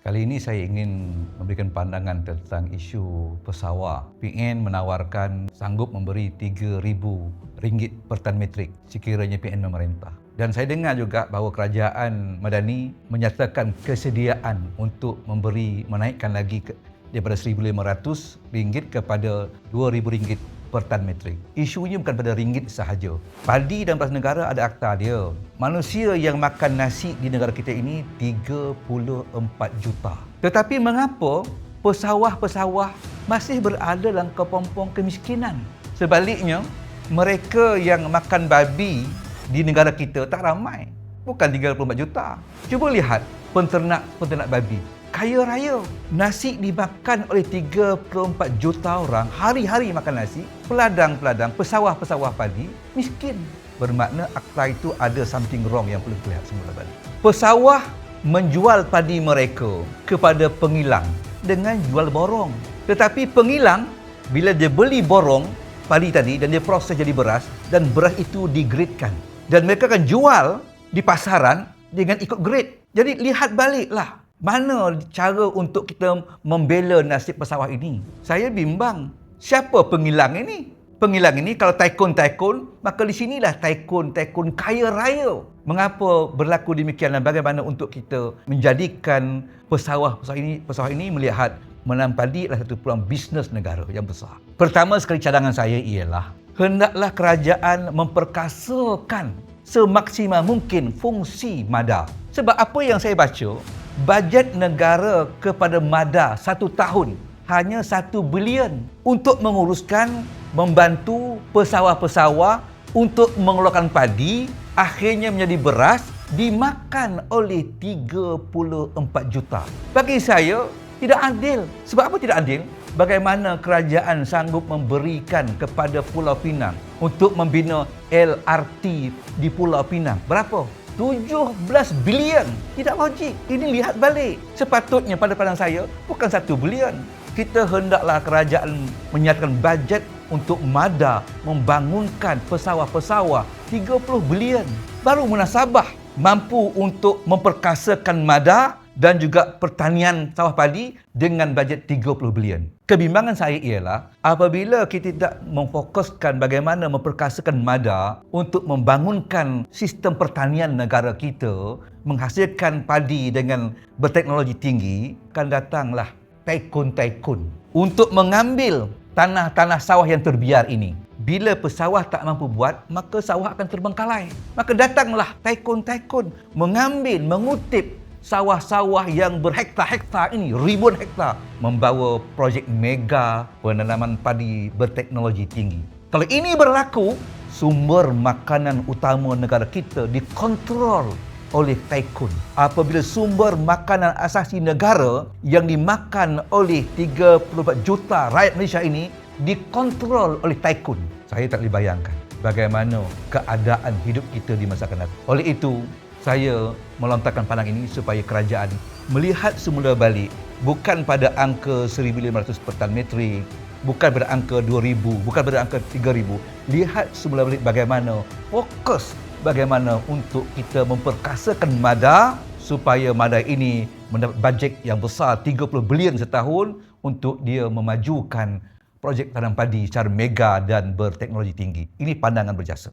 Kali ini saya ingin memberikan pandangan tentang isu pesawah. PN menawarkan sanggup memberi RM3,000 per tan metrik sekiranya PN memerintah. Dan saya dengar juga bahawa kerajaan Madani menyatakan kesediaan untuk menaikkan lagi daripada RM1,500 kepada RM2,000 per tan metrik. Isunya bukan pada ringgit sahaja. Padi dan beras negara ada akta dia. Manusia yang makan nasi di negara kita ini 34 juta. Tetapi mengapa pesawah-pesawah masih berada dalam kepompong kemiskinan? Sebaliknya, mereka yang makan babi di negara kita tak ramai. Bukan 34 juta. Cuba lihat penternak babi. Kaya raya. Nasi dimakan oleh 34 juta orang, hari-hari makan nasi. Peladang-peladang, pesawah-pesawah padi, miskin. Bermakna akta itu ada something wrong yang perlu kita lihat semula balik. Pesawah menjual padi mereka kepada pengilang dengan jual borong. Tetapi pengilang, bila dia beli borong padi tadi dan dia proses jadi beras, dan beras itu digradekan. Dan mereka akan jual di pasaran dengan ikut grade. Jadi lihat baliklah. Mana cara untuk kita membela nasib pesawah ini? Saya bimbang. Siapa pengilang ini? Pengilang ini kalau tycoon, maka di sinilah tycoon kaya raya. Mengapa berlaku demikian dan bagaimana untuk kita menjadikan pesawah ini melihat menanam padi adalah satu peluang bisnes negara yang besar. Pertama sekali cadangan saya ialah hendaklah kerajaan memperkasakan semaksimal mungkin fungsi MADA. Sebab apa yang saya baca, bajet negara kepada MADA 1 tahun hanya 1 bilion untuk menguruskan, membantu pesawah-pesawah untuk mengeluarkan padi, akhirnya menjadi beras, dimakan oleh 34 juta. Bagi saya, tidak adil. Sebab apa tidak adil? Bagaimana kerajaan sanggup memberikan kepada Pulau Pinang untuk membina LRT di Pulau Pinang? Berapa? 17 bilion. Tidak logik. Ini lihat balik. Sepatutnya pada pandangan saya, bukan 1 bilion. Kita hendaklah kerajaan menyatakan bajet untuk MADA membangunkan pesawah-pesawah 30 bilion. Baru munasabah mampu untuk memperkasakan MADA dan juga pertanian sawah padi dengan bajet 30 bilion. Kebimbangan saya ialah apabila kita tidak memfokuskan bagaimana memperkasakan MADA untuk membangunkan sistem pertanian negara kita, menghasilkan padi dengan berteknologi tinggi, akan datanglah tycoon untuk mengambil tanah-tanah sawah yang terbiar ini. Bila pesawah tak mampu buat, maka sawah akan terbengkalai. Maka datanglah tycoon mengambil, mengutip sawah-sawah yang berhektar-hektar ini, ribuan hektar, membawa projek mega penanaman padi berteknologi tinggi. Kalau ini berlaku, sumber makanan utama negara kita dikontrol oleh tycoon. Apabila sumber makanan asasi negara yang dimakan oleh 34 juta rakyat Malaysia ini dikontrol oleh tycoon, saya tak boleh bayangkan bagaimana keadaan hidup kita di masa akan datang. Oleh itu, saya melontarkan pandang ini supaya kerajaan melihat semula balik, bukan pada angka 1,500 per tan metrik, bukan pada angka 2,000, bukan pada angka 3,000. Lihat semula balik bagaimana fokus, bagaimana untuk kita memperkasakan MADA supaya MADA ini mendapat bajet yang besar 30 bilion setahun untuk dia memajukan projek tanam padi secara mega dan berteknologi tinggi. Ini pandangan berjasa.